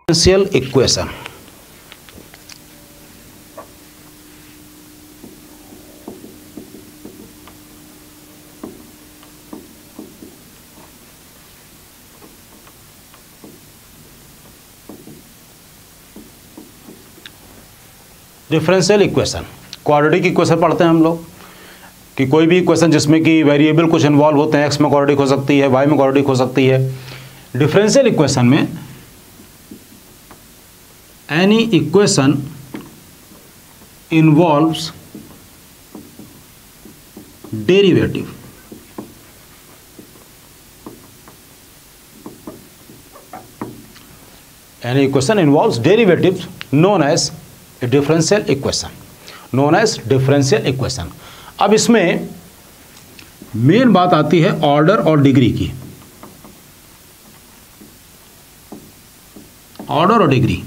Differential equation. Differential equation, quadratic equation पढ़ते हैं हम लोग कि कोई भी इक्वेशन जिसमें कि वेरिएबल कुछ इन्वॉल्व होते हैं, एक्स में क्वाड्रेटिक हो सकती है, वाई में क्वाड्रेटिक हो सकती है। डिफरेंशियल इक्वेशन में any equation involves derivative, any equation involves derivative known as differential equation, known as differential equation. अब इसमें मेन बात आती है ऑर्डर और डिग्री की। ऑर्डर और डिग्री,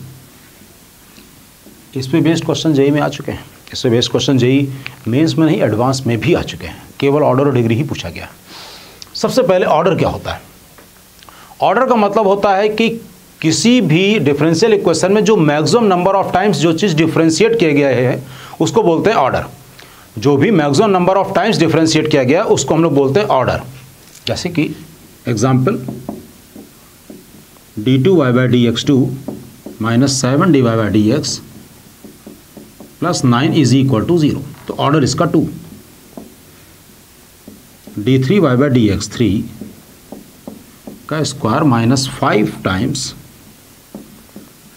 इस पे बेस्ड क्वेश्चन जेईई में आ चुके हैं, इस पे बेस्ड क्वेश्चन जेईई मेंस में नहीं एडवांस में भी आ चुके हैं, केवल ऑर्डर और डिग्री ही पूछा गया। सबसे पहले ऑर्डर क्या होता है? ऑर्डर का मतलब होता है कि किसी भी डिफरेंशियल इक्वेशन में जो मैक्सिमम नंबर ऑफ टाइम्स जो चीज़ डिफरेंशिएट किया गया है उसको बोलते हैं ऑर्डर। जो भी maximum number of times differentiate किया गया उसको हम लोग बोलते हैं ऑर्डर। जैसे कि एग्जांपल d2y/dx2 - 7dy/dx + 9 = 0, तो ऑर्डर इसका 2। d3y/dx3 का square -5 times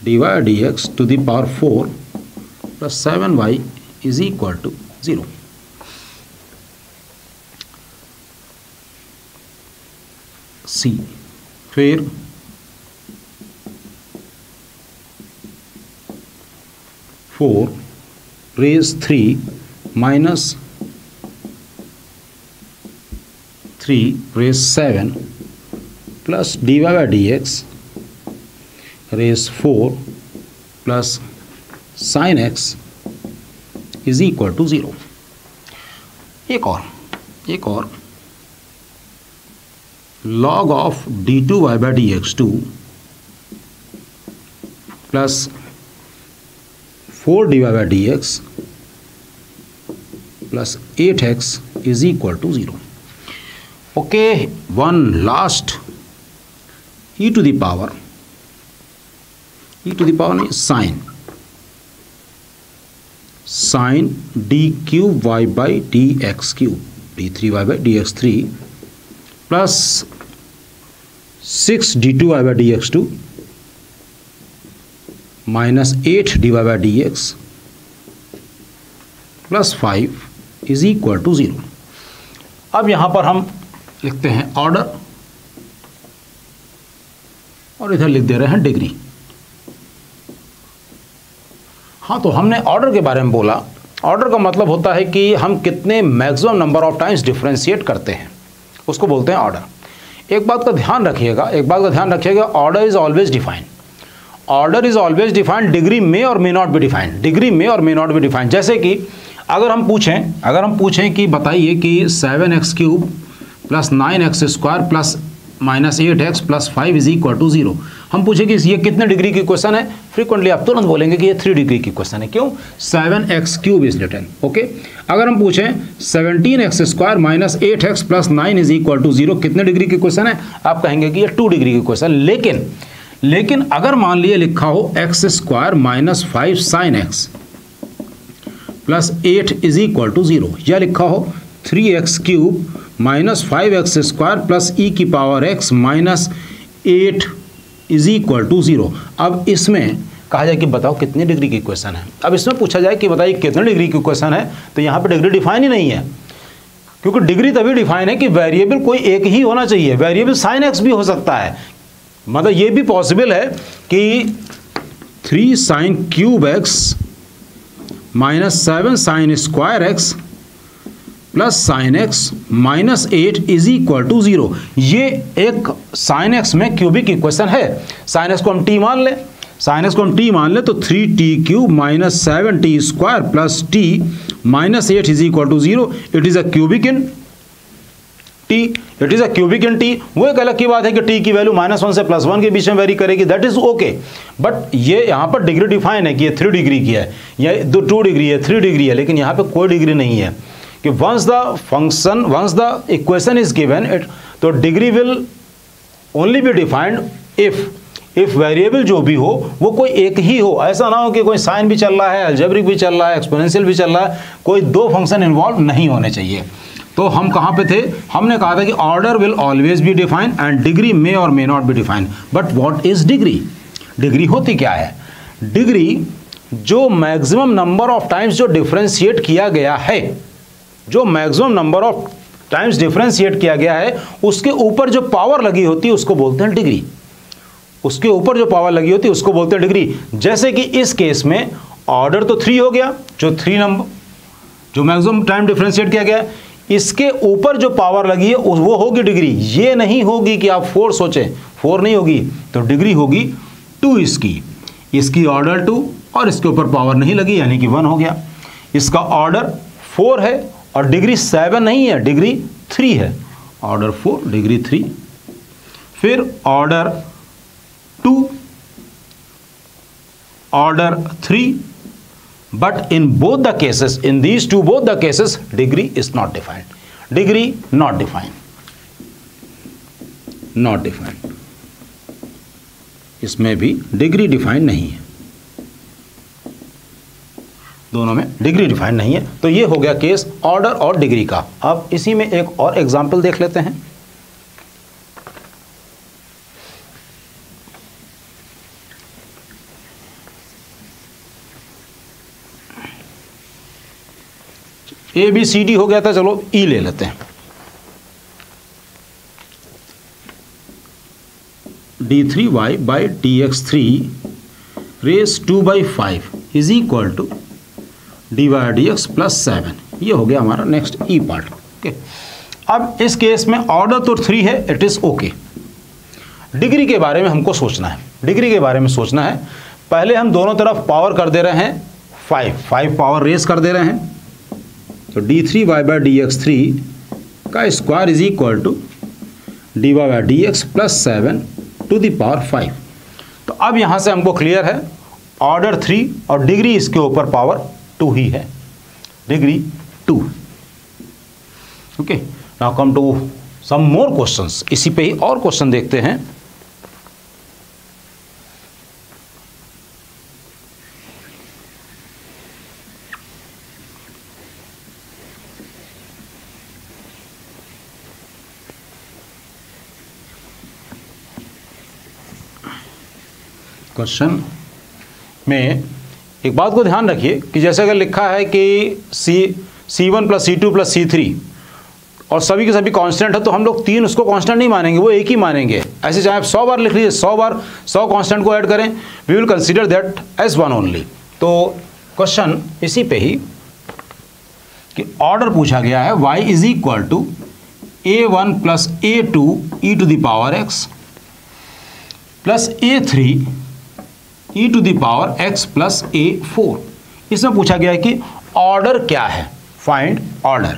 dy/dx to the power 4 + 7y = 0। C फिर 4 raise 3 - 3 raise 7 plus dy/dx raise 4 plus sin x = 0। एक और log of d2y/dx2 plus 4dy/dx plus 8x = 0। Okay, one last e to the power नहीं, sin d3y/dx3 d3y/dx3 plus 6 d2y/dx2 - 8 dy/dx plus 5 = 0। अब यहां पर हम लिखते हैं ऑर्डर और इधर लिख दे रहे हैं डिग्री। हाँ, तो हमने ऑर्डर के बारे में बोला। ऑर्डर का मतलब होता है कि हम कितने maximum number of times differentiate करते हैं, उसको बोलते हैं ऑर्डर। एक बात का ध्यान रखिएगा, order is always defined. Order is always defined, degree में और मे नॉट बी डिफाइंड। जैसे कि अगर हम पूछें कि बताइए कि 7x³ + 9x² plus -8x plus 5 = 0, हम पूछें कि ये कितने डिग्री की क्वेश्चन है, फ्रीक्वेंटली आप तुरंत बोलेंगे कि ये 3 डिग्री की क्वेश्चन है। क्यों? 7x³ is written. ओके, अगर हम पूछें 17x² - 8x प्लस 9 = 0, कितने डिग्री की क्वेश्चन है, आप कहेंगे कि ये 2 डिग्री की क्वेश्चन। लेकिन अगर मान लिए लिखा हो x² - 5 sin x प्लस 8 = 0, या लिखा हो 3x³ - 5x² प्लस e⁻x - 8 = 0। अब इसमें कहा जाए कि बताओ कितनी डिग्री की क्वेश्चन है। अब इसमें पूछा जाए कि बताइए कितने डिग्री की क्वेश्चन है, तो यहाँ पे डिग्री डिफाइन ही नहीं है, क्योंकि डिग्री तभी डिफाइन है कि वेरिएबल कोई एक ही होना चाहिए। वेरिएबल sin x भी हो सकता है, मतलब ये भी पॉसिबल है कि 3 sin³ x - 7 sin² x plus sin x - 8 = 0। ये एक sin x में क्यूबिक इक्वेशन है। sin x को हम t मान लें, तो 3t³ - 7t² plus t - 8 = 0। It is a cubic in T, it is a cubic in T. वो एक अलग की बात है कि टी की वैल्यू -1 से +1 के बीच में वेरी करेगी, दैट इज ओके। बट ये यहाँ पर डिग्री डिफाइन है कि ये 3 डिग्री की है या 2 डिग्री है, 3 डिग्री है, लेकिन यहाँ पे कोई डिग्री नहीं है कि once the equation is given it, तो degree will only be defined if variable जो भी हो वो कोई एक ही हो। ऐसा ना हो कि कोई साइन भी चल रहा है, अलजेब्रिक भी चल रहा है, एक्सपोनेंशियल भी चल रहा है, कोई 2 फंक्शन इन्वॉल्व नहीं होने चाहिए। तो हम कहाँ पे थे, हमने कहा था कि order will always be define and degree may और may not be define. But what is degree? Degree होती क्या है? डिग्री जो मैक्सिमम नंबर ऑफ टाइम्स जो डिफरेंशिएट किया गया है, जो maximum number of times differentiate किया गया है, उसके ऊपर जो पावर लगी होती है उसको बोलते हैं डिग्री। उसके ऊपर जो पावर लगी होती है उसको बोलते हैं डिग्री। जैसे कि इस केस में ऑर्डर तो 3 हो गया, जो 3 नंबर जो मैक्सिमम टाइम डिफरेंशिएट किया गया, इसके ऊपर जो पावर लगी है वो होगी डिग्री। ये नहीं होगी कि आप 4 सोचें, 4 नहीं होगी, तो डिग्री होगी 2 इसकी ऑर्डर 2 और इसके ऊपर पावर नहीं लगी यानी कि 1 हो गया। इसका ऑर्डर 4 है और डिग्री 7 नहीं है, डिग्री 3 है। ऑर्डर 4 डिग्री 3, फिर order 2 order 3, but in both the cases, in these two both the cases, degree is not defined. Degree not defined. इसमें भी डिग्री डिफाइन नहीं है, दोनों में डिग्री डिफाइन नहीं है। तो ये हो गया केस ऑर्डर और डिग्री का। अब इसी में एक और एग्जांपल देख लेते हैं। ए बी सी डी हो गया था, चलो ई ले लेते हैं। d3y by dx3 raise 2/5 is equal to dy/dx plus 7। ये हो गया हमारा नेक्स्ट ई पार्ट। ओके, अब इस केस में ऑर्डर तो 3 है, इट इज ओके। डिग्री के बारे में हमको सोचना है, डिग्री के बारे में सोचना है। पहले हम दोनों तरफ पावर कर दे रहे हैं 5 पावर रेस कर दे रहे हैं। तो d3y बाई dx3 का square is equal to dy/dx plus 7 to the power 5। तो अब यहाँ से हमको क्लियर है ऑर्डर 3 और डिग्री इसके ऊपर पावर 2 ही है, degree 2। Okay, now come to some more questions. इसी पे ही और क्वेश्चन देखते हैं। क्वेश्चन में एक बात को ध्यान रखिए कि जैसे अगर लिखा है कि C1 plus C2 plus C3 और सभी के सभी कांस्टेंट है, तो हम लोग 3 उसको कांस्टेंट नहीं मानेंगे, वो एक ही मानेंगे। ऐसे चाहे आप 100 बार लिख लीजिए, 100 बार 100 कांस्टेंट को ऐड करें, we will consider that as 1 only. तो क्वेश्चन इसी पे ही कि ऑर्डर पूछा गया है y is equal to a1 plus a2 e to the power x plus a3 e to the power x plus a4। इसमें पूछा गया है कि ऑर्डर क्या है, फाइंड ऑर्डर।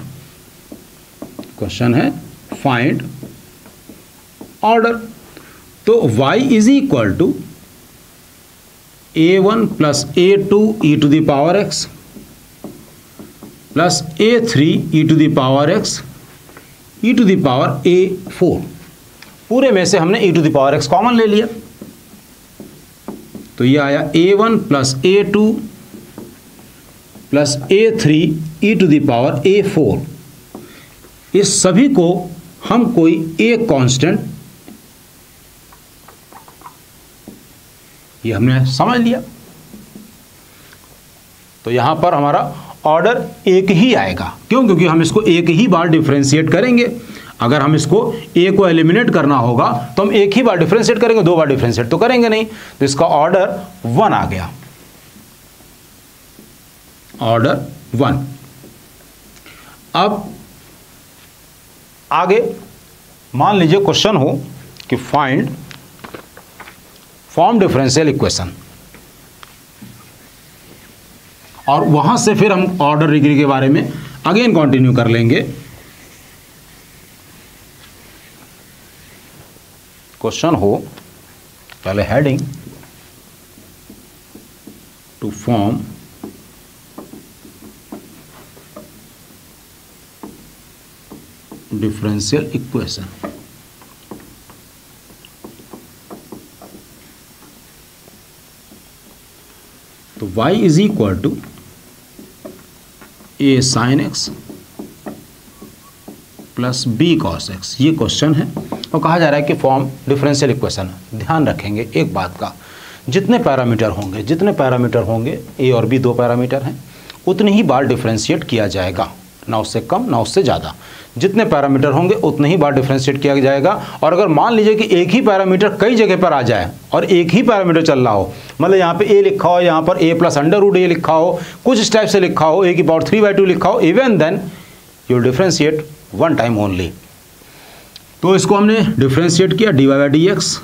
क्वेश्चन है फाइंड ऑर्डर। तो y is equal to a1 plus a2 e to the power x plus a3 e to the power x e to the power a4। पूरे में से हमने e to the power x common ले लिया, तो ये आया a1 plus a2 plus a3 e to the power a4। इस सभी को हम कोई एक कांस्टेंट, ये हमने समझ लिया, तो यहां पर हमारा ऑर्डर एक ही आएगा। क्यों? क्योंकि हम इसको एक ही बार डिफरेंशिएट करेंगे। अगर हम इसको ए को एलिमिनेट करना होगा तो हम एक ही बार डिफरेंशिएट करेंगे, 2 बार डिफरेंशिएट तो करेंगे नहीं। तो इसका ऑर्डर 1 आ गया, ऑर्डर 1। अब आगे मान लीजिए क्वेश्चन हो कि फाइंड फॉर्म डिफरेंशियल इक्वेशन, और वहां से फिर हम ऑर्डर डिग्री के बारे में अगेन कंटिन्यू कर लेंगे। क्वेश्चन हो, पहले heading to form differential equation. तो y is equal to a sin x plus b cos x, ये क्वेश्चन है और कहा जा रहा है कि फॉर्म डिफरेंशियल इक्वेशन। ध्यान रखेंगे एक बात का, जितने पैरामीटर होंगे ए और बी 2 पैरामीटर हैं, उतनी ही बार डिफरेंशिएट किया जाएगा, ना उससे कम ना उससे ज़्यादा। जितने पैरामीटर होंगे उतने ही बार डिफरेंशिएट किया जाएगा। और अगर मान लीजिए कि एक ही पैरामीटर कई जगह पर आ जाए और एक ही पैरामीटर चल रहा हो, मतलब यहाँ पे ए लिखा हो, यहाँ पर ए प्लस अंडर रूट ए लिखा हो, कुछ इस टाइप से लिखा हो, ए की पावर 3/2 लिखा हो, even then you differentiate one time only. तो इसको हमने डिफरेंशिएट किया dy/dx।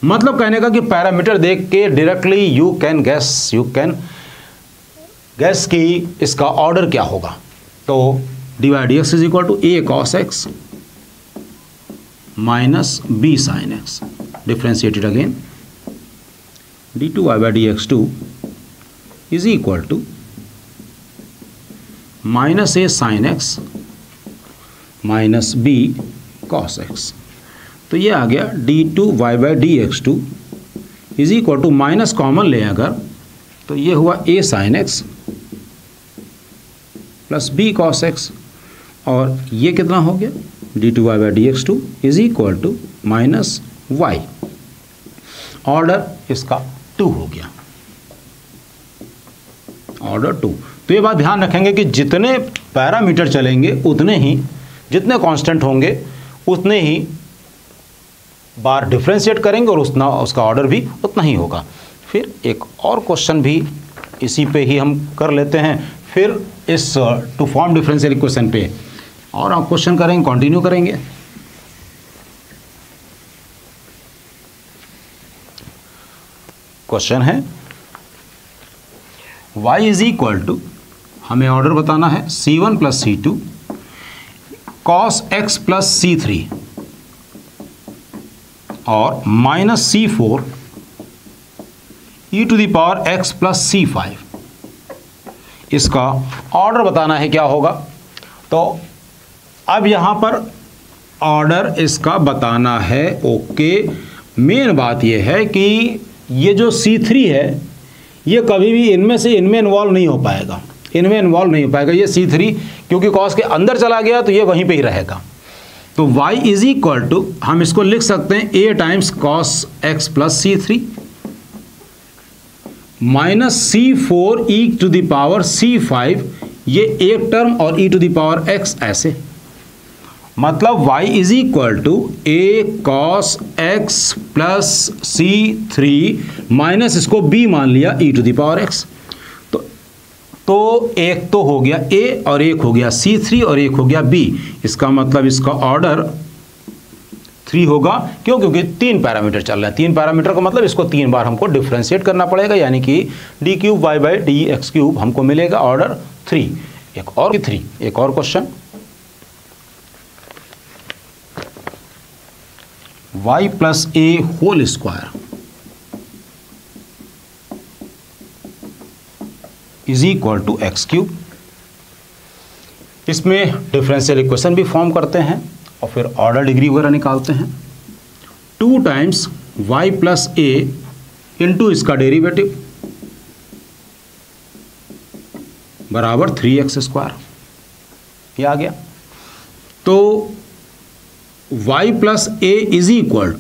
मतलब कहने का कि पैरामीटर देख के डायरेक्टली यू कैन गैस कि इसका ऑर्डर क्या होगा। तो dy/dx is equal to a cos x minus b sin x, differentiated again d2y/dx2 is equal to minus a sin x minus b cos x। तो ये आ गया d2y/dx2 is equal to, minus common ले अगर तो ये हुआ a sin x plus b cos x, और ये कितना हो गया d2y/dx2 is equal to minus y। Order इसका 2 हो गया, ऑर्डर 2। तो ये बात ध्यान रखेंगे कि जितने पैरामीटर चलेंगे उतने ही, जितने कांस्टेंट होंगे उतने ही बार डिफरेंशिएट करेंगे और उसका ऑर्डर भी उतना ही होगा। फिर एक और क्वेश्चन भी इसी पे ही हम कर लेते हैं, फिर इस टू फॉर्म डिफरेंशियल इक्वेशन पे और आप क्वेश्चन करेंगे, कंटिन्यू करेंगे। क्वेश्चन है y इज इक्वल टू, हमें ऑर्डर बताना है c1 plus c2 cos x plus c3 और minus c4 e to the power x plus c5। इसका ऑर्डर बताना है क्या होगा। तो अब यहां पर ऑर्डर इसका बताना है, ओके। मेन बात यह है कि ये जो c3 है ये कभी भी इनमें इन्वॉल्व नहीं हो पाएगा, ये c3, क्योंकि cos के अंदर चला गया तो ये वहीं पे ही रहेगा। तो y इज इक्वल टू, हम इसको लिख सकते हैं a times cos x plus c3 minus c4 e to the power c5, ये एक टर्म, और e to the power x ऐसे। मतलब y is equal to a cos x plus c3 minus इसको b मान लिया e to the power x। तो एक तो हो गया a और एक हो गया c3 और एक हो गया b। इसका मतलब इसका ऑर्डर 3 होगा। क्यों? क्योंकि 3 पैरामीटर चल रहे हैं। 3 पैरामीटर का मतलब इसको 3 बार हमको डिफरेंशिएट करना पड़ेगा, यानी कि d3y/dx3 हमको मिलेगा ऑर्डर 3। एक और question, y plus a whole square is equal to x3। इसमें डिफरेंशियल इक्वेशन भी फॉर्म करते हैं और फिर ऑर्डर डिग्री वगैरह निकालते हैं। 2 times y plus a into इसका डेरिवेटिव बराबर 3x², ये आ गया। तो y plus a is equal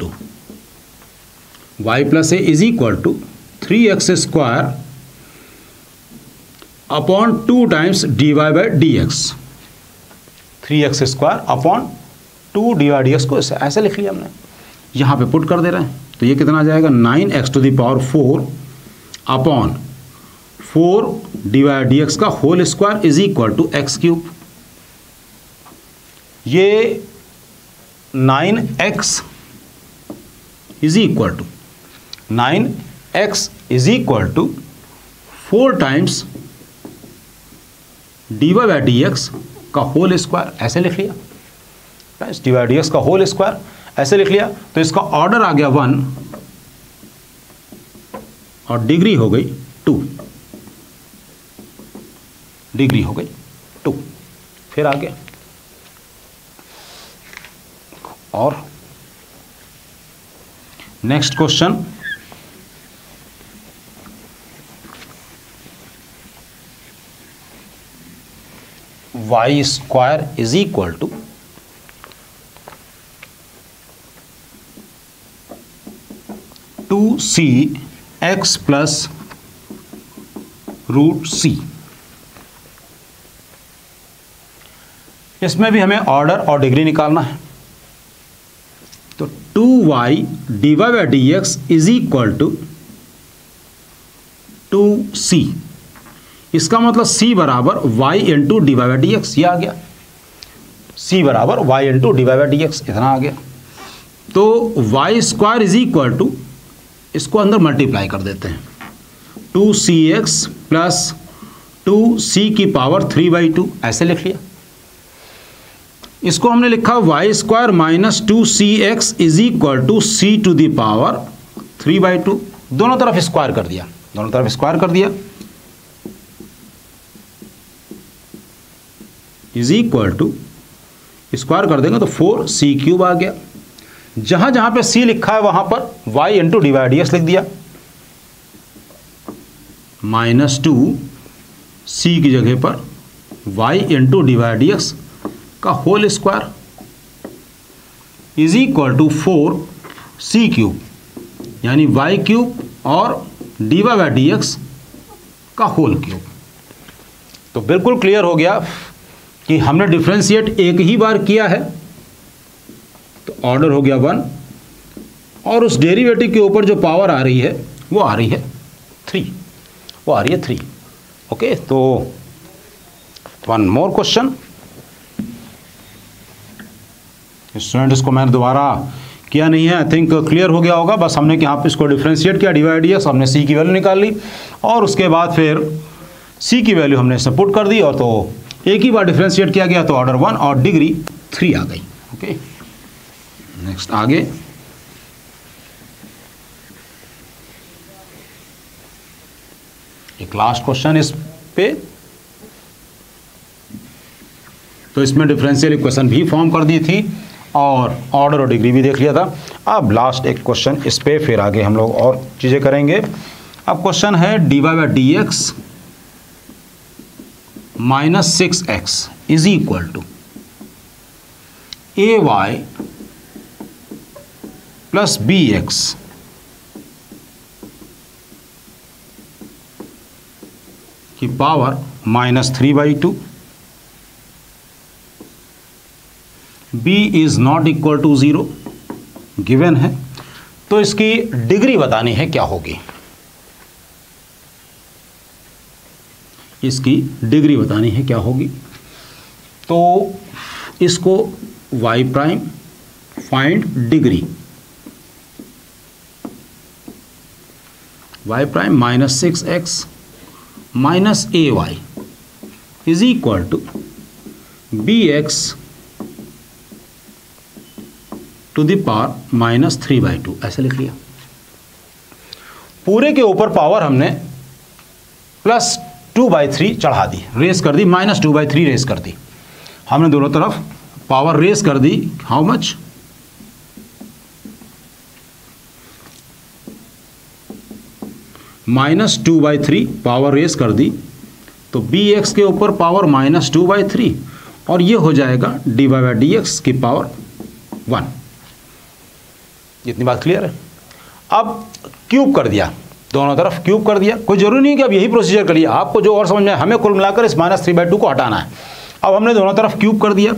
to 3x² upon 2 times dy/dx। 3x² upon 2 dy/dx को ऐसे लिख लिया हमने, यहाँ पे पुट कर दे रहे हैं। तो ये कितना आ जाएगा 9x to the power 4 upon 4 dy/dx का whole square is equal to x3। ये 9x is equal to 4 times dy/dx का होल स्क्वायर, ऐसे लिख लिया। dy/dx का होल स्क्वायर ऐसे लिख लिया। तो इसका ऑर्डर आ गया 1 और डिग्री हो गई 2, डिग्री हो गई 2। फिर आगे और next question, y square is equal to 2cx plus √c। इसमें भी हमें ऑर्डर और डिग्री निकालना है। तो 2y divide by dx is equal to 2c। इसका मतलब c बराबर y into divide by dx, ये आ गया। c बराबर y into divide by dx, इतना आ गया। तो y square is equal to, इसको अंदर मल्टीप्लाई कर देते हैं, 2cx प्लस 2c की पावर 3/2, ऐसे लिख लिया। इसको हमने लिखा y square minus 2cx is equal to c to the power 3/2। दोनों तरफ स्क्वायर कर दिया, दोनों तरफ स्क्वायर कर दिया, इज इक्वल टू, स्क्वायर कर देंगे तो 4c³ आ गया। जहां जहां पे c लिखा है वहां पर y इंटू डिवाइड dx लिख दिया, -2c की जगह पर y इंटू डिवाइड dx का whole square is equal to 4c³ यानी y³ और डिवाइड बाई dx का होल क्यूब। तो बिल्कुल क्लियर हो गया कि हमने डिफरेंशिएट एक ही बार किया है, तो ऑर्डर हो गया 1 और उस डेरिवेटिव के ऊपर जो पावर आ रही है वो आ रही है 3, वो आ रही है 3। ओके, तो वन मोर क्वेश्चन। स्टूडेंट, इसको मैंने दोबारा किया नहीं है, आई थिंक क्लियर हो गया होगा। बस हमने यहाँ पे इसको डिफरेंशिएट किया, डिवाइड किया, हमने c की वैल्यू निकाल ली और उसके बाद फिर c की वैल्यू हमने इसमें पुट कर दी और तो एक ही बार डिफरेंशिएट किया गया, तो ऑर्डर 1 और डिग्री 3 आ गई। ओके, नेक्स्ट आगे एक लास्ट क्वेश्चन इस पे। तो इसमें डिफरेंशियल इक्वेशन भी फॉर्म कर दी थी और ऑर्डर और डिग्री भी देख लिया था। अब लास्ट एक क्वेश्चन इस पे, फिर आगे हम लोग और चीज़ें करेंगे। अब क्वेश्चन है dy by dx minus 6x is equal to ay plus bx की power -3/2। b is not equal to 0 given है, तो इसकी डिग्री बतानी है क्या होगी, इसकी डिग्री बतानी है क्या होगी। तो इसको y prime find degree, y prime -6x minus ay is equal to bx to the power -3/2, ऐसे लिख लिया। पूरे के ऊपर पावर हमने +2/3 चढ़ा दी, रेस कर दी, -2/3 रेस कर दी। हमने दोनों तरफ पावर रेस कर दी, हाउ मच, -2/3 पावर रेस कर दी, तो bx के ऊपर पावर -2/3 और ये हो जाएगा dy बाई dx की पावर 1। इतनी बात क्लियर है। अब क्यूब कर दिया, दोनों तरफ क्यूब कर दिया। कोई जरूरी नहीं कि अब यही प्रोसीजर करिए, आपको जो और समझ में, हमें कुल मिलाकर इस -3/2 को हटाना है। अब हमने दोनों तरफ क्यूब कर दिया,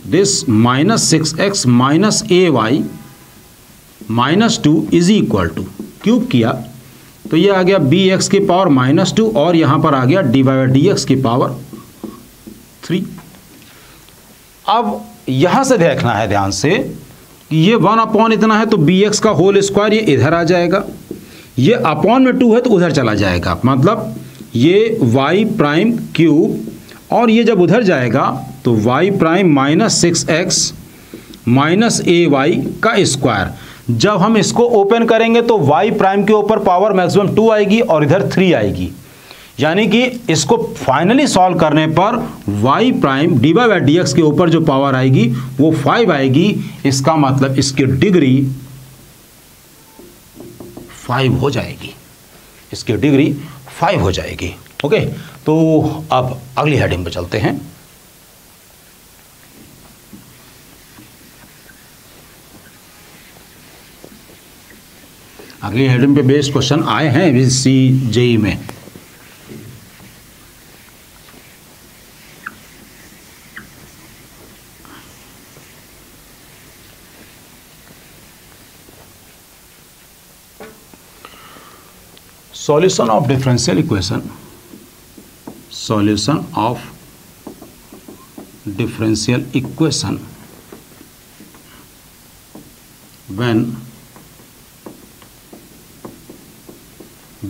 this -6x minus ay -2 is equal to, cube किया तो ये आ गया bx की पावर -2 और यहाँ पर आ गया dy बाई dx की पावर 3। अब यहाँ से देखना है ध्यान से कि ये 1 अपॉन इतना है तो bx का होल स्क्वायर ये इधर आ जाएगा, ये अपॉन में 2 है तो उधर चला जाएगा, मतलब ये y प्राइम क्यूब और ये जब उधर जाएगा तो y प्राइम -6x माइनस ए वाई का स्क्वायर। जब हम इसको ओपन करेंगे तो वाई प्राइम के ऊपर पावर मैक्सिमम 2 आएगी और इधर 3 आएगी, यानी कि इसको फाइनली सॉल्व करने पर y prime d y by d x के ऊपर जो पावर आएगी वो 5 आएगी। इसका मतलब इसकी डिग्री 5 हो जाएगी, इसकी डिग्री 5 हो जाएगी। ओके, तो अब अगली हेडिंग पे चलते हैं। अगली हेडिंग पे बेस्ड क्वेश्चन आए हैं सी जेई में। Solution of differential equation, solution of differential equation when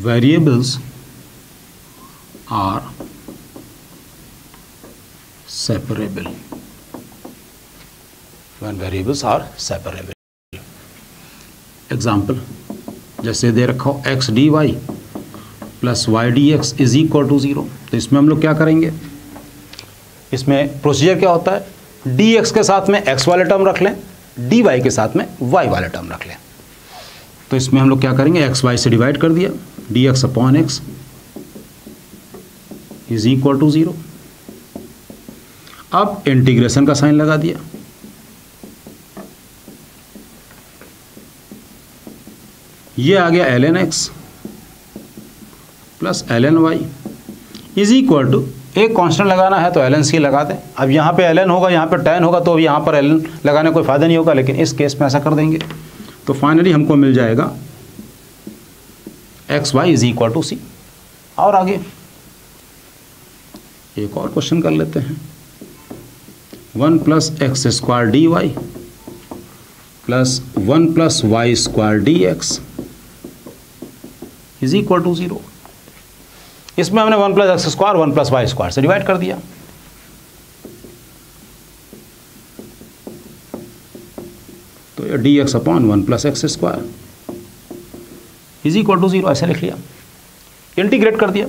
variables are separable, when variables are separable। Example जैसे दे रखा हो x d y plus y d x is equal to 0, तो इसमें हम लोग क्या करेंगे, इसमें प्रोसीजर क्या होता है, डी एक्स के साथ में एक्स वाले टर्म रख लें, डी वाई के साथ में वाई वाले टर्म रख लें। तो इसमें हम लोग क्या करेंगे, एक्स वाई से डिवाइड कर दिया, d x upon x is equal to 0। अब इंटीग्रेशन का साइन लगा दिया, ये आ गया l n x plus l n y is equal to, एक कांस्टेंट लगाना है तो एल एन सी लगा दें। अब यहाँ पे एल एन होगा, यहाँ पे टेन होगा, तो यहाँ पर एल एन लगाने कोई फायदा नहीं होगा, लेकिन इस केस में ऐसा कर देंगे। तो फाइनली हमको मिल जाएगा x y is equal to c. और आगे एक और क्वेश्चन कर लेते हैं, 1 plus x square d y plus 1 plus y square d x is equal to 0। इसमें हमने 1 plus x square 1 plus y square से डिवाइड कर दिया, तो ये d x upon 1 plus x square is equal to 0 ऐसे लिख लिया, इंटीग्रेट कर दिया।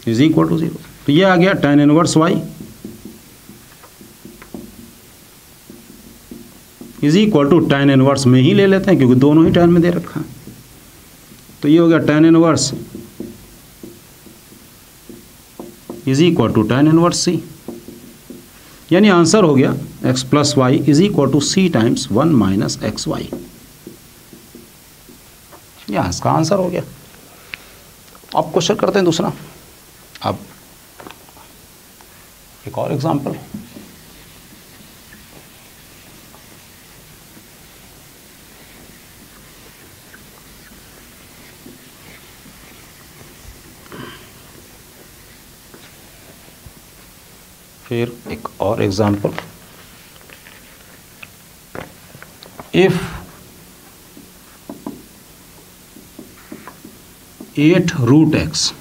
इज इक्वल टू 0, तो ये आ गया tan inverse y is equal to tan inverse में ही ले लेते हैं क्योंकि दोनों ही tan में दे रखा है, तो ये हो गया tan inverse is equal to tan inverse c, यानी आंसर हो गया x plus y is equal to c times 1 minus x y. यह इसका आंसर हो गया। अब क्वेश्चन करते हैं दूसरा। अब एक और एग्जांपल, फिर एक और example, if 8 root x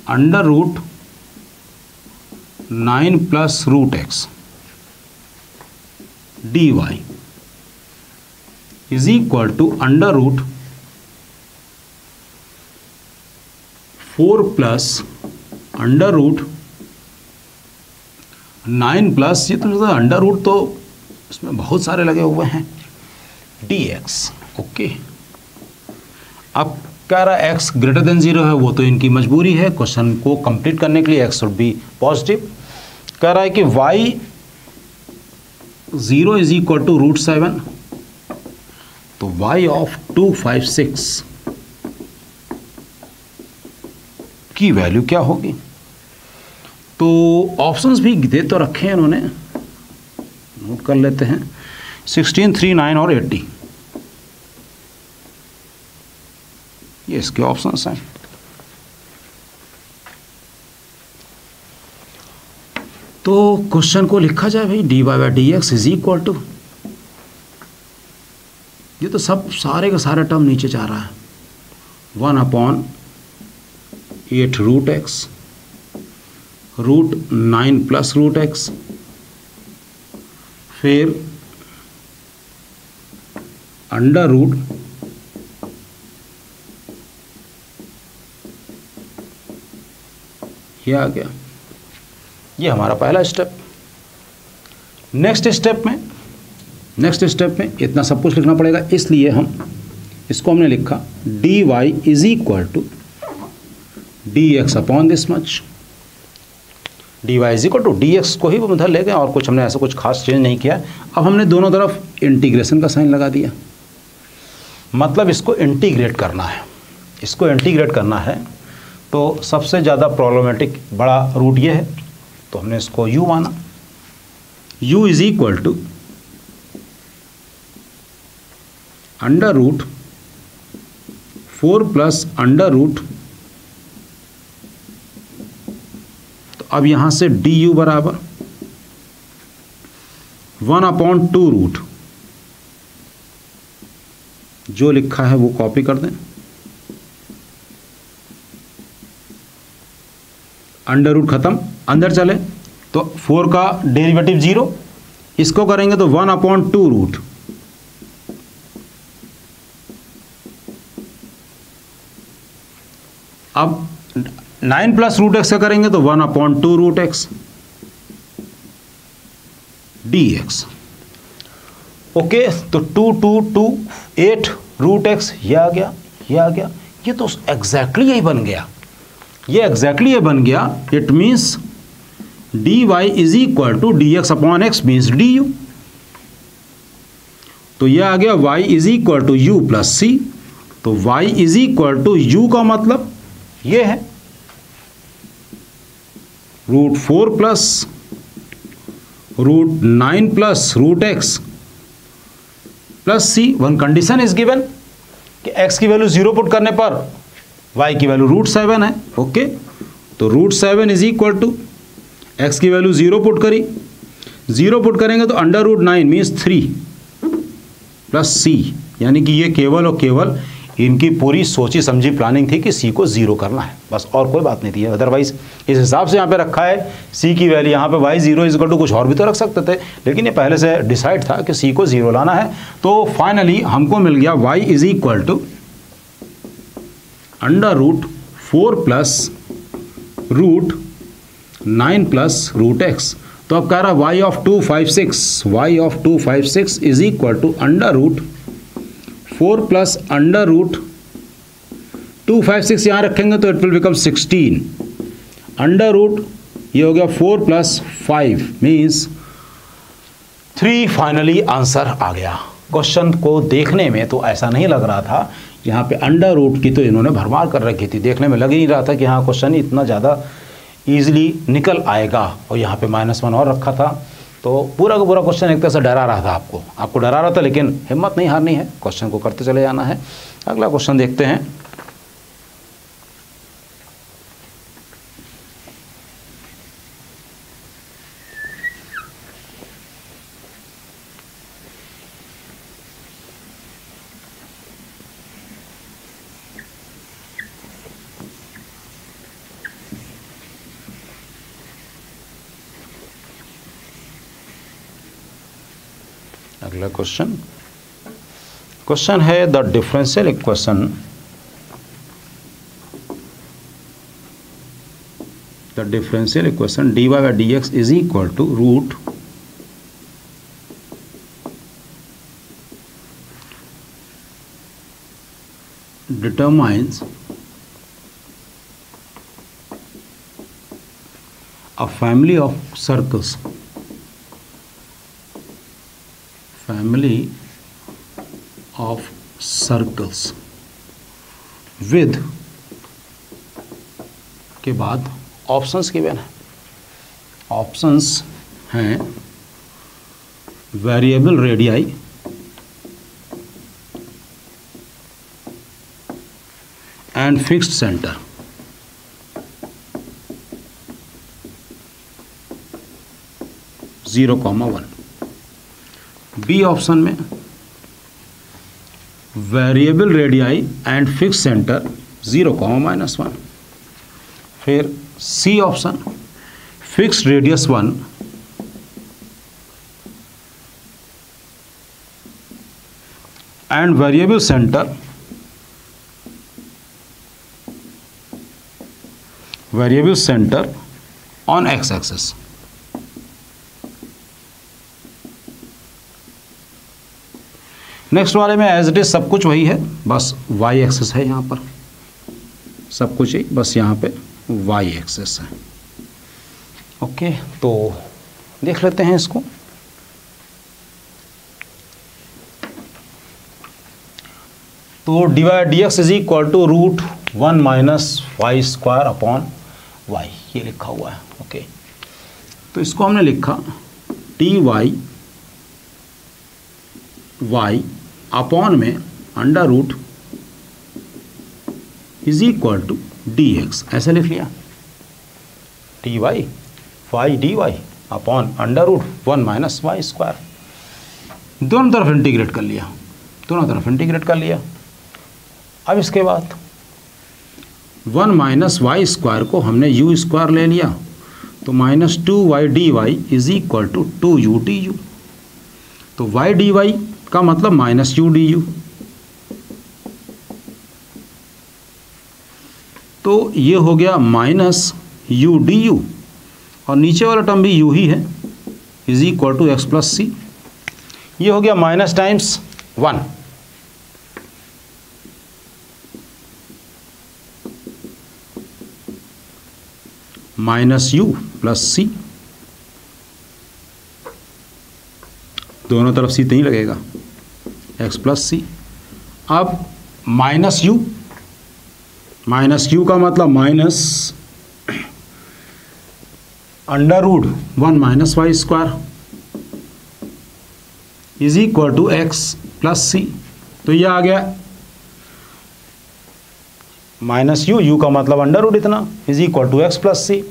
under root 9 plus root x d y is equal to under root 4 plus under root 9 plus, ये तो अंडर रूट तो इसमें बहुत सारे लगे हुए हैं, डी एक्स। ओके, अब कह रहा है x ग्रेटर देन 0 है, वो तो इनकी मजबूरी है, क्वेश्चन को कंप्लीट करने के लिए x शुड बी पॉजिटिव। कह रहा है कि y 0 is equal to root 7, तो y ऑफ 256 की वैल्यू क्या होगी। तो ऑप्शंस भी दे तो रखे हैं इन्होंने, नोट कर लेते हैं, 16, 3, 9 और 80, ये इसके ऑप्शंस हैं। तो क्वेश्चन को लिखा जाए भाई, d y by d x is equal to ये तो सब सारे का सारा टर्म नीचे जा रहा है। 1/8 root x, root 9 plus root x, फिर अंडर रूट ये आ गया। ये हमारा पहला स्टेप। नेक्स्ट स्टेप में इतना सब कुछ लिखना पड़ेगा, इसलिए इसको हमने लिखा dy is equal to dx upon this much. dy is equal to dx को ही वो उधर ले गए और कुछ हमने ऐसा कुछ खास चेंज नहीं किया। अब हमने दोनों तरफ इंटीग्रेशन का साइन लगा दिया, मतलब इसको इंटीग्रेट करना है। तो सबसे ज़्यादा प्रॉब्लमेटिक बड़ा रूट ये है, तो हमने इसको u माना। u is equal to under root 4 plus under root, तो अब यहां से du बराबर 1/2 रूट, जो लिखा है वो कॉपी कर दें, अंडर रूट खत्म, अंदर चले तो 4 का डेरिवेटिव 0, इसको करेंगे तो 1/2 रूट, अब 9 प्लस रूट एक्स का करेंगे तो 1/2 रूट एक्स dx। ओके, तो 2 2 2 8 रूट एक्स ये आ गया। ये तो एग्जैक्टली यही बन गया, it means dy is equal to dx upon x means du। तो ये आ गया y is equal to u plus c। तो y is equal to u का मतलब ये है root 4 plus root 9 plus root x plus c। One condition is given कि x की वैल्यू 0 पुट करने पर y की वैल्यू रूट 7 है। ओके, तो root 7 is equal to x की वैल्यू 0 पुट करी, 0 पुट करेंगे तो under root 9 means 3 plus c, यानी कि ये केवल और केवल इनकी पूरी सोची समझी प्लानिंग थी कि c को 0 करना है, बस और कोई बात नहीं थी। अदरवाइज इस हिसाब से यहाँ पे रखा है c की वैल्यू, यहाँ पे y 0 इज इक्वल टू कुछ और भी तो रख सकते थे, लेकिन ये पहले से डिसाइड था कि c को 0 लाना है। तो फाइनली हमको मिल गया y is equal to under root 4 plus root 9 plus root x. तो अब कह रहा y of 256 is equal to under root 4 plus under root 256 यहाँ रखेंगे तो it will become 16 under root, ये हो गया 4 प्लस 5 मीन्स 3। फाइनली आंसर आ गया। क्वेश्चन को देखने में तो ऐसा नहीं लग रहा था, यहाँ पे अंडर रूट की तो इन्होंने भरमार कर रखी थी, देखने में लग ही नहीं रहा था कि हाँ क्वेश्चन इतना ज़्यादा ईजिली निकल आएगा। और यहाँ पे -1 और रखा था, तो पूरा का पूरा क्वेश्चन एक तरह से डरा रहा था आपको डरा रहा था, लेकिन हिम्मत नहीं हारनी है, क्वेश्चन को करते चले जाना है। अगला क्वेश्चन देखते हैं। अगला क्वेश्चन है the differential equation dy by dx is equal to root determines a family of circles with के बाद ऑप्शंस गिवन है। ऑप्शंस हैं variable radii, and fixed centre. (0, 1) b option में variable radii and fix centre 0, -1। फिर c option, fix radius 1 and variable centre on x axis. Next वाले में as it is सब कुछ वही है, बस वाई एक्सिस है यहाँ पर, सब कुछ ही बस यहाँ पे वाई एक्सिस है। ओके, तो देख लेते हैं इसको। तो dy/dx is equal to √1 - y² upon y, ये लिखा हुआ है। ओके, तो इसको हमने लिखा dy y अपॉन में √ इज इक्वल टू dx, ऐसे लिख लिया। dy y dy upon √1 - y², दोनों तरफ इंटीग्रेट कर लिया, दोनों तरफ इंटीग्रेट कर लिया। अब इसके बाद 1 - y² को हमने u² ले लिया, तो -2y dy is equal to 2u du। तो y dy का मतलब -u du, तो ये हो गया -u du, और नीचे वाला टर्म भी u ही है, is equal to x + c। ये हो गया माइनस टाइम्स 1, -u + c, दोनों तरफ c नहीं लगेगा, x + c। अब -u का मतलब √1 - y² is equal to x + c। तो ये आ गया -u का मतलब √ इतना is equal to x + c।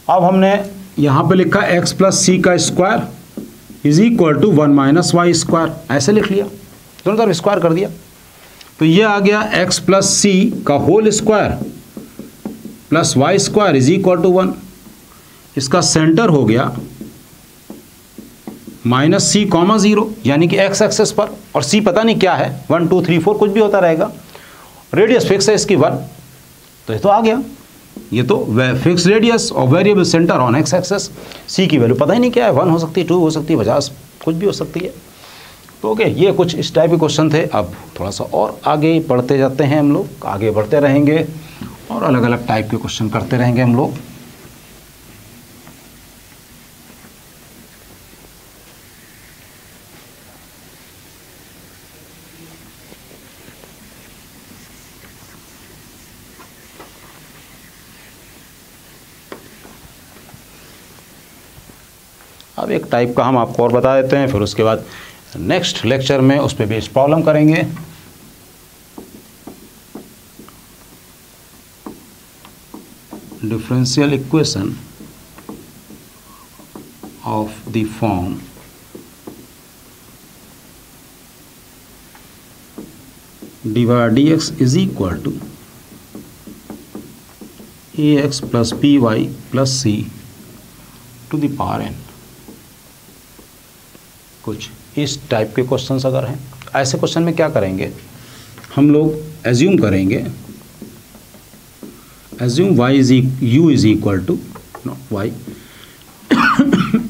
अब हमने यहाँ पे लिखा x + c का square is equal to 1 - y², ऐसे लिख लिया, दोनों तरफ स्क्वायर कर दिया। तो ये आ गया x + c का whole square plus y² is equal to 1। इसका सेंटर हो गया -c, 0, यानी कि x एक्सेस पर, और c पता नहीं क्या है, 1 2 3 4 कुछ भी होता रहेगा। रेडियस फिक्स है इसकी 1, तो ये तो आ गया, ये तो फिक्स रेडियस और variable centre on x axis. c की वैल्यू पता ही नहीं क्या है, 1 हो सकती है, 2 हो सकती है, 50 कुछ भी हो सकती है। तो ओके, ये कुछ इस टाइप के क्वेश्चन थे। अब थोड़ा सा और आगे बढ़ते जाते हैं, हम लोग आगे बढ़ते रहेंगे और अलग अलग टाइप के क्वेश्चन करते रहेंगे हम लोग। अब एक टाइप का हम आपको और बता देते हैं, फिर उसके बाद नेक्स्ट लेक्चर में उस पर बेस्ड प्रॉब्लम करेंगे। Differential equation of the form dy/dx is equal to ax + by + c to the power n। कुछ इस टाइप के क्वेश्चंस अगर हैं, ऐसे क्वेश्चन में क्या करेंगे हम लोग, एज्यूम करेंगे, assume u is equal to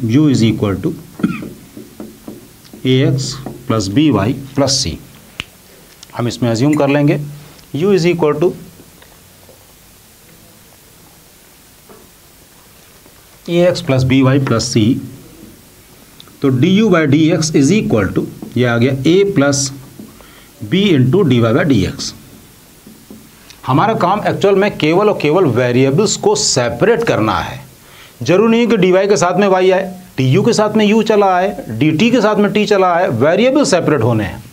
u is equal to ax + by + c। हम इसमें एज्यूम कर लेंगे u is equal to ax + by + c। तो du/dx इज इक्वल टू, ये आ गया a + b × dy/dx। हमारा काम एक्चुअल में केवल और केवल वेरिएबल्स को सेपरेट करना है। जरूरी नहीं कि dy के साथ में y आए, du के साथ में u चला आए, dt के साथ में t चला आए, वेरिएबल सेपरेट होने हैं।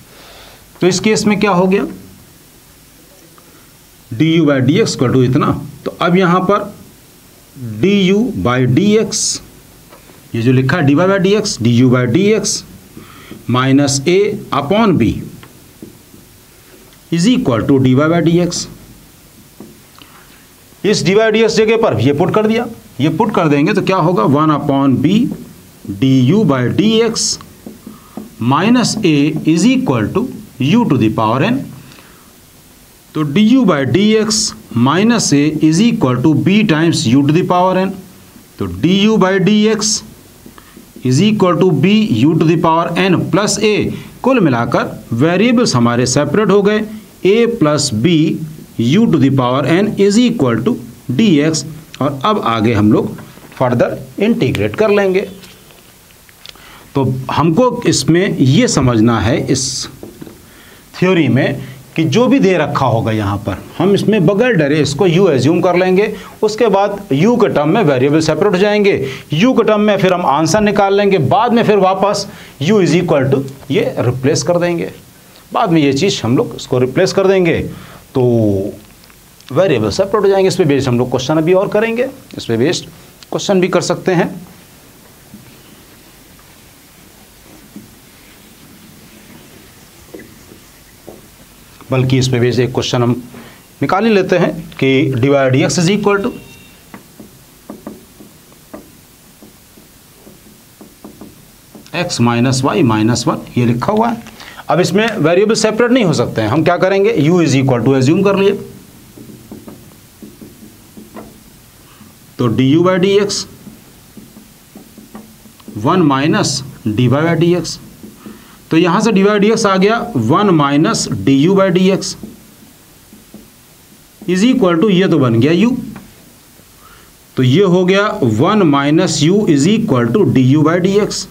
तो इस केस में क्या हो गया, du/dx इक्वल टू इतना। तो अब यहाँ पर du/dx, ये जो लिखा है dy/dx, du/dx -a/b is equal to dy by d x. इस dy डी एक्स जगह पर ये पुट कर दिया, ये पुट कर देंगे तो क्या होगा 1/b du by d x minus a is equal to u to the power n। तो du by d x minus a is equal to b times u to the power n। तो du by d x is equal to b u to the power n plus a. कुल मिलाकर variables हमारे separate हो गए, a plus b u to the power n is equal to d x. और अब आगे हम लोग फर्दर इंटीग्रेट कर लेंगे। तो हमको इसमें ये समझना है, इस थ्योरी में, कि जो भी दे रखा होगा यहाँ पर हम इसमें बगैर डरे इसको u एज्यूम कर लेंगे। उसके बाद u के टर्म में वेरिएबल सेपरेट हो जाएंगे, u के टर्म में फिर हम आंसर निकाल लेंगे, बाद में फिर वापस u इज इक्वल टू ये रिप्लेस कर देंगे। बाद में ये चीज़ हम लोग इसको रिप्लेस कर देंगे तो वेरिएबल सेपरेट हो जाएंगे। इस पर बेस्ड हम लोग क्वेश्चन अभी और करेंगे, इस पर बेस्ड क्वेश्चन भी कर सकते हैं। बल्कि इस पे बेस्ड एक क्वेश्चन हम निकाल ही लेते हैं कि dy d x is equal to x minus y minus 1, ये लिखा हुआ है। अब इसमें वेरिएबल सेपरेट नहीं हो सकते हैं, हम क्या करेंगे u is equal to assume कर लिए। तो du by d x 1 minus dy by d x, तो यहां से dy डी एक्स आ गया 1 minus du by d x is equal to, ये तो बन गया u, तो ये हो गया 1 minus u is equal to du by d x.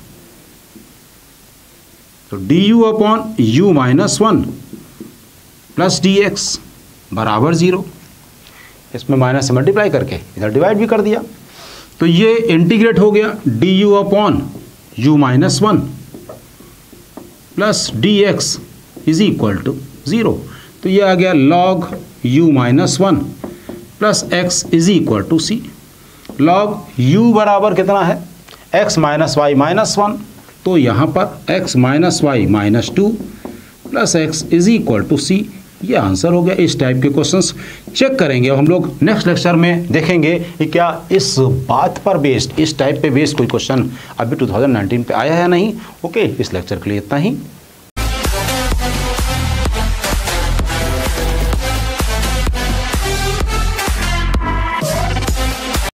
तो du upon u minus 1 plus d x बराबर 0। इसमें माइनस से मल्टीप्लाई करके इधर डिवाइड भी कर दिया, तो ये इंटीग्रेट हो गया du upon u minus 1 plus d x is equal to 0। तो ये आ गया log u minus 1 plus x is equal to c. log u बराबर कितना है x माइनस वाई माइनस 1, तो यहाँ पर x minus y minus 2 plus x is equal to c, ये आंसर हो गया। इस टाइप के क्वेश्चंस चेक करेंगे। अब हम लोग नेक्स्ट लेक्चर में देखेंगे कि क्या इस बात पर बेस्ड, इस टाइप पे बेस्ड कोई क्वेश्चन अभी 2019 पे आया है या नहीं। ओके, इस लेक्चर के लिए इतना ही।